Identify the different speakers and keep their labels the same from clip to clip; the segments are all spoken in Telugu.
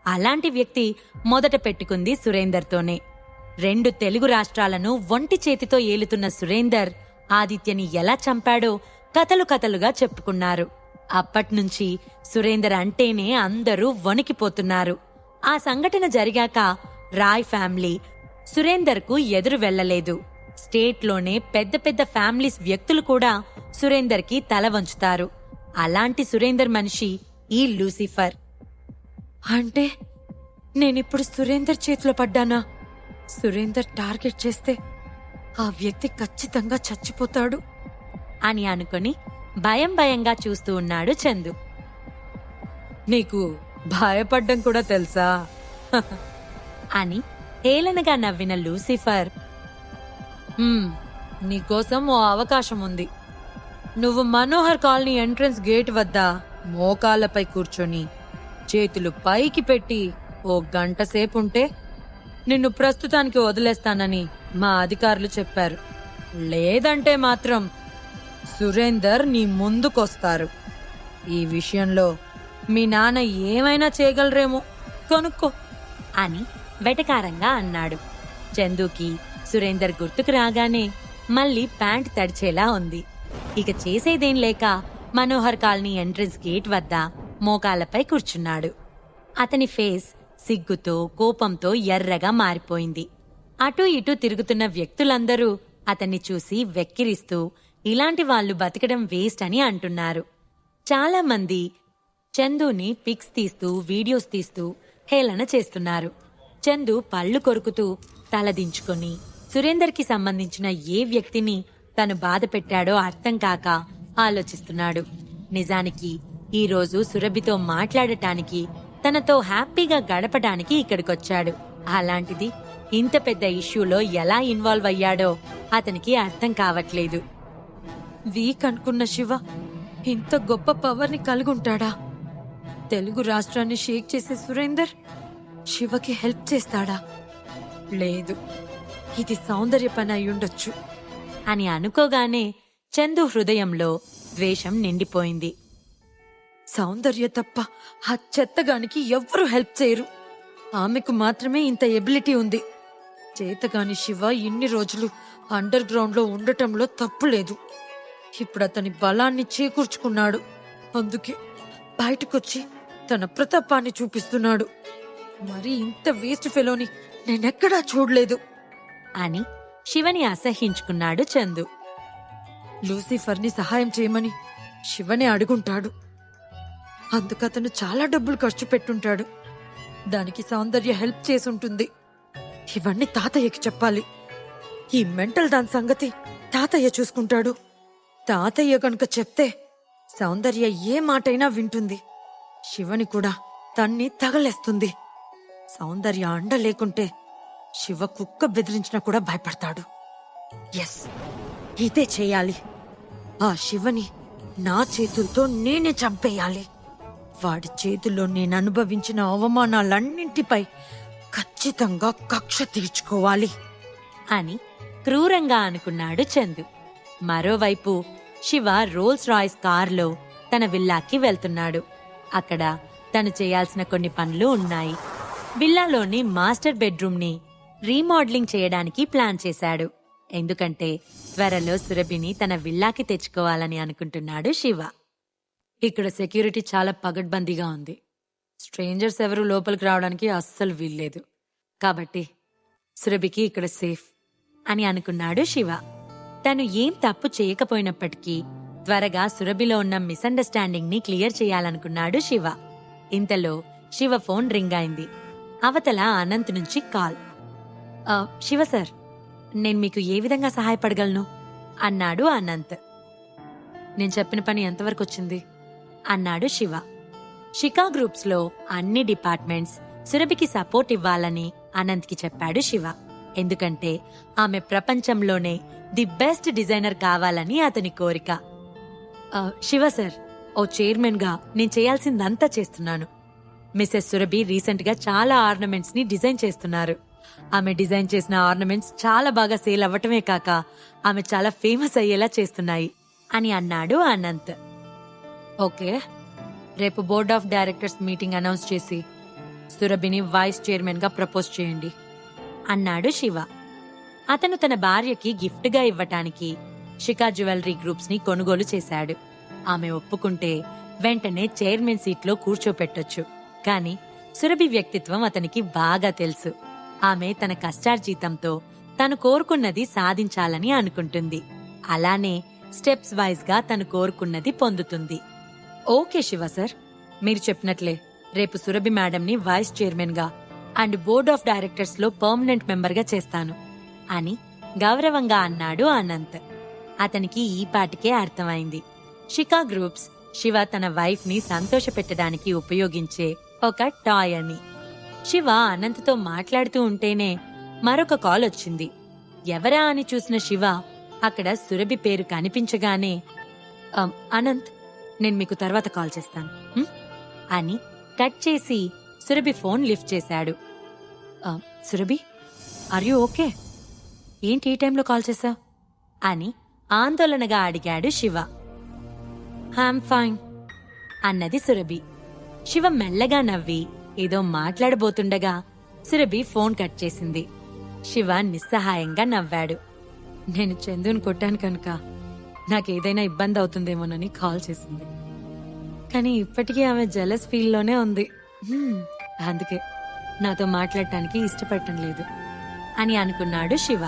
Speaker 1: అలాంటి వ్యక్తి మొదట పెట్టుకుంది సురేందర్తోనే. 2 తెలుగు రాష్ట్రాలను ఒంటి చేతితో ఏలుతున్న సురేందర్ ఆదిత్యని ఎలా చంపాడో కథలుగా చెప్పుకున్నారు. అప్పట్నుంచి సురేందర్ అంటేనే అందరూ వణికిపోతున్నారు. ఆ సంఘటన జరిగాక రాయ్ ఫ్యామిలీ సురేందర్కు ఎదురు వెళ్లలేదు. స్టేట్లోనే పెద్ద పెద్ద ఫ్యామిలీస్ వ్యక్తులు కూడా సురేందర్కి తల వంచుతారు. అలాంటి సురేందర్ మనిషి ఈ లూసిఫర్. అంటే నేనిప్పుడు సురేందర్ చేతిలో పడ్డానా? సురేందర్ టార్గెట్ చేస్తే ఆ వ్యక్తి ఖచ్చితంగా చచ్చిపోతాడు అని అనుకుని భయంగా చూస్తూ ఉన్నాడు చందు. నీకు భయపడ్డం కూడా తెలుసా అని హేళనగా నవ్విన లూసిఫర్, నీకోసం ఓ అవకాశం ఉంది. నువ్వు మనోహర్ కాలనీ ఎంట్రన్స్ గేట్ వద్ద మోకాళ్లపై కూర్చొని చేతులు పైకి పెట్టి ఓ గంట సేపుంటే నిన్ను ప్రస్తుతానికి వదిలేస్తానని మా అధికారులు చెప్పారు. లేదంటే మాత్రం సురేందర్ నీ ముందుకొస్తారు. ఈ విషయంలో మీ నాన్న ఏమైనా చేయగలరేమో కనుక్కో అని వెటకారంగా అన్నాడు. చందుకి సురేందర్ గుర్తుకు రాగానే మళ్ళీ ప్యాంట్ తడిచేలా ఉంది. ఇక చేసేదేం లేక మనోహర్ కాలనీ ఎంట్రన్స్ గేట్ వద్ద మోకాళ్లపై కూర్చున్నాడు. అతని ఫేస్ సిగ్గుతో కోపంతో ఎర్రగా మారిపోయింది. అటూ ఇటూ తిరుగుతున్న వ్యక్తులందరూ అతన్ని చూసి వెక్కిరిస్తూ ఇలాంటి వాళ్లు బతకడం వేస్ట్ అని అంటున్నారు. చాలా మంది చందుని పిక్స్ తీస్తూ వీడియోస్ తీస్తూ హేళన చేస్తున్నారు. చందు పళ్ళు కొరుకుతూ తలదించుకొని సురేందర్కి సంబంధించిన ఏ వ్యక్తిని తను బాధ పెట్టాడో అర్థం కాక ఆలోచిస్తున్నాడు. నిజానికి ఈరోజు సురభితో మాట్లాడటానికి, తనతో హ్యాపీగా గడపడానికి ఇక్కడికొచ్చాడు. అలాంటిది ఇంత పెద్ద ఇష్యూలో ఎలా ఇన్వాల్వ్ అయ్యాడో అతనికి అర్థం కావట్లేదు. వీక్ అనుకున్న శివ ఇంత గొప్ప పవర్ని కలిగుంటాడా? తెలుగు రాష్ట్రాన్ని షేక్ చేసే సురేందర్ శివకి హెల్ప్ చేస్తాడా? లేదు, ఇది సౌందర్య పని అయ్యుండొచ్చు అని అనుకోగానే చందు హృదయంలో ద్వేషం నిండిపోయింది. సౌందర్య తప్ప ఆ చెత్తగానికి ఎవ్వరూ హెల్ప్ చేయరు. ఆమెకు మాత్రమే ఇంత ఎబిలిటీ ఉంది. చేతగాని శివ ఇన్ని రోజులు అండర్ గ్రౌండ్ లో ఉండటంలో తప్పు లేదు. ఇప్పుడు అతని బలాన్ని చేకూర్చుకున్నాడు. అందుకే బయటకొచ్చి తన ప్రతాపాన్ని చూపిస్తున్నాడు. మరి ఇంత వేస్ట్ ఫెలోని నేనెక్కడా చూడలేదు అని శివని అసహ్యించుకున్నాడు చందు. లూసిఫర్ని సహాయం చేయమని శివనే అడుగుంటాడు. అందుకతను చాలా డబ్బులు ఖర్చు పెట్టుంటాడు. దానికి సౌందర్య హెల్ప్ చేసుంటుంది. ఇవన్నీ తాతయ్యకి చెప్పాలి. ఈ మెంటల్ దాని సంగతి తాతయ్య చూసుకుంటాడు. తాతయ్య కనుక చెప్తే సౌందర్య ఏ మాటైనా వింటుంది. శివని కూడా తన్ని తగలేస్తుంది. సౌందర్య అండ లేకుంటే శివ కుక్క బెదిరించినా కూడా భయపడతాడు. ఎస్, ఇదే చేయాలి. ఆ శివని నా చేతులతో నేనే చంపేయాలి. వాడి చేతుల్లో నేను అనుభవించిన అవమానాలన్నింటిపై ఖచ్చితంగా కక్ష తీర్చుకోవాలి అని క్రూరంగా అనుకున్నాడు చందు. మరోవైపు శివ రోల్స్ రాయ్స్ కార్లో తన విల్లాకి వెళ్తున్నాడు. అక్కడ తను చేయాల్సిన కొన్ని పనులు ఉన్నాయి. విల్లాలోని మాస్టర్ బెడ్రూమ్ని రీమోడలింగ్ చేయడానికి ప్లాన్ చేశాడు. ఎందుకంటే త్వరలో సురభిని తన విల్లాకి తెచ్చుకోవాలని అనుకుంటున్నాడు శివ. ఇక్కడ సెక్యూరిటీ చాలా పగడ్బందీగా ఉంది. స్ట్రేంజర్స్ ఎవరూ లోపలికి రావడానికి అస్సలు వీల్లేదు. కాబట్టి సురభికి ఇక్కడ సేఫ్ అని అనుకున్నాడు శివ. తను ఏం తప్పు చేయకపోయినప్పటికీ త్వరగా సురభిలో ఉన్న మిస్అండర్స్టాండింగ్ ని క్లియర్ చేయాలనుకున్నాడు శివ. ఇంతలో శివ ఫోన్ రింగ్ అయింది. అవతల అనంత్ నుంచి కాల్. శివ సార్, నేను మీకు ఏ విధంగా సహాయపడగలను అన్నాడు అనంత్. నేను చెప్పిన పని ఎంతవరకు వచ్చింది అన్నాడు శివ. షికా గ్రూప్స్ లో అన్ని డిపార్ట్మెంట్స్ సురభికి సపోర్ట్ ఇవ్వాలని అనంత్కి చెప్పాడు శివ. ఎందుకంటే ఆమె ప్రపంచంలోనే ది బెస్ట్ డిజైనర్ కావాలని అతని కోరిక. శివ సార్, ఓ చైర్మన్ గా నేను చేయాల్సిందంతా చేస్తున్నాను. మిసెస్ సురభి రీసెంట్ గా చాలా ఆర్నమెంట్స్ ని డిజైన్ చేస్తున్నారు. ఆమె డిజైన్ చేసిన ఆర్నమెంట్స్ చాలా బాగా సేల్ అవ్వటమే కాక ఆమె చాలా ఫేమస్ అయ్యేలా చేస్తున్నాయి అని అన్నాడు అనంత్. ఓకే, రేపు board of directors meeting announce చేసి సురభిని వైస్ చైర్మన్ గా ప్రపోజ్ చేయండి అన్నాడు శివ. అతను తన భార్యకి గిఫ్ట్గా ఇవ్వటానికి షికా జ్యువెలరీ గ్రూప్స్ ని కొనుగోలు చేశాడు. ఆమె ఒప్పుకుంటే వెంటనే చైర్మన్ సీట్లో కూర్చోపెట్టొచ్చు. కాని సురభి వ్యక్తిత్వం అతనికి బాగా తెలుసు. ఆమె తన కష్టార్జితంతో తను కోరుకున్నది సాధించాలని అనుకుంటుంది. అలానే స్టెప్స్ వైజ్ గా తను కోరుకున్నది పొందుతుంది. ఓకే శివ సార్, మీరు చెప్పినట్లే రేపు సురభి మేడంని వైస్ చైర్మన్ గా అండ్ బోర్డ్ ఆఫ్ డైరెక్టర్స్ లో పర్మనెంట్ మెంబర్ గా చేస్తాను అని గౌరవంగా అన్నాడు అనంత్. అతనికి ఈ పాటికే అర్థమైంది, షికా గ్రూప్స్ శివ తన వైఫ్ ని సంతోషపెట్టడానికి ఉపయోగించే ఒక టాయ్ అని. శివ అనంత్తో మాట్లాడుతూ ఉంటేనే మరొక కాల్ వచ్చింది. ఎవరా అని చూసిన శివ అక్కడ సురభి పేరు కనిపించగానే అనంత్, నేను మీకు తర్వాత కాల్ చేస్తాను అని కట్ చేసి సురభి ఫోన్ లిఫ్ట్ చేశాడు. Surabhi, are you okay? ఏంటి ఈ టైంలో కాల్ చేశా అని ఆందోళనగా అడిగాడు శివ. ఐయామ్ ఫైన్ అన్నది సురభి. శివ మెల్లగా నవ్వి ఏదో మాట్లాడబోతుండగా సురభి ఫోన్ కట్ చేసింది. శివ నిస్సహాయంగా నవ్వాడు. నేను చందుని కొట్టాను కనుక నాకేదైనా ఇబ్బంది అవుతుందేమోనని కాల్ చేసింది. కానీ ఇప్పటికీ ఆమె జెలస్ ఫీల్లోనే ఉంది. అందుకే నాతో మాట్లాడటానికి ఇష్టపడటం లేదు అని అనుకున్నాడు శివ.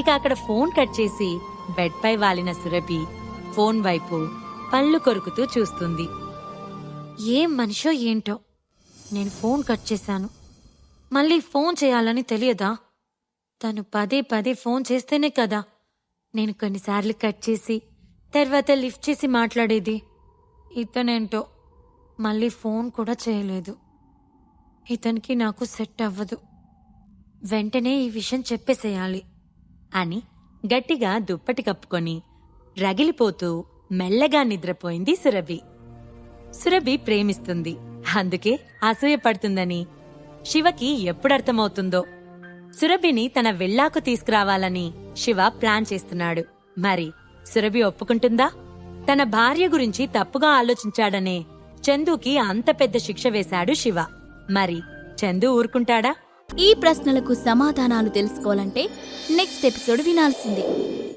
Speaker 1: ఇక అక్కడ ఫోన్ కట్ చేసి బెడ్ పై వాలిన సురభి ఫోన్ వైపు పళ్ళు కొరుకుతూ చూస్తుంది. ఏం మనిషో ఏంటో, నేను ఫోన్ కట్ చేశాను, మళ్ళీ ఫోన్ చేయాలని తెలియదా? తను పదే పదే ఫోన్ చేస్తేనే కదా నేను కొన్నిసార్లు కట్ చేసి తర్వాత లిఫ్ట్ చేసి మాట్లాడేది. ఇతనేంటో మళ్ళీ ఫోన్ కూడా చేయలేదు. ఇతనికి నాకు సెట్ అవ్వదు. వెంటనే ఈ విషయం చెప్పేసేయాలి అని గట్టిగా దుప్పటి కప్పుకొని రగిలిపోతూ మెల్లగా నిద్రపోయింది సురభి. సురభి ప్రేమిస్తుంది, అందుకే అసూయపడుతుందని శివకి ఎప్పుడర్థమవుతుందో. సురభిని తన విల్లాకు తీసుకురావాలని శివ ప్లాన్ చేస్తున్నాడు. మరి సురభి ఒప్పుకుంటుందా? తన భార్య గురించి తప్పుగా ఆలోచించాడనే చందుకి అంత పెద్ద శిక్ష వేశాడు శివ. మరి చందు ఊరుకుంటాడా?
Speaker 2: ఈ ప్రశ్నలకు సమాధానాలు తెలుసుకోవాలంటే నెక్స్ట్ ఎపిసోడ్ వినాల్సిందే.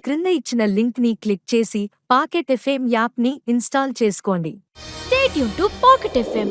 Speaker 3: క్రింద ఇచ్చిన లింక్ ని క్లిక్ చేసి పాకెట్ ఎఫ్ఎం యాప్ ని ఇన్స్టాల్ చేసుకోండి.
Speaker 2: Stay tune to pocket FM.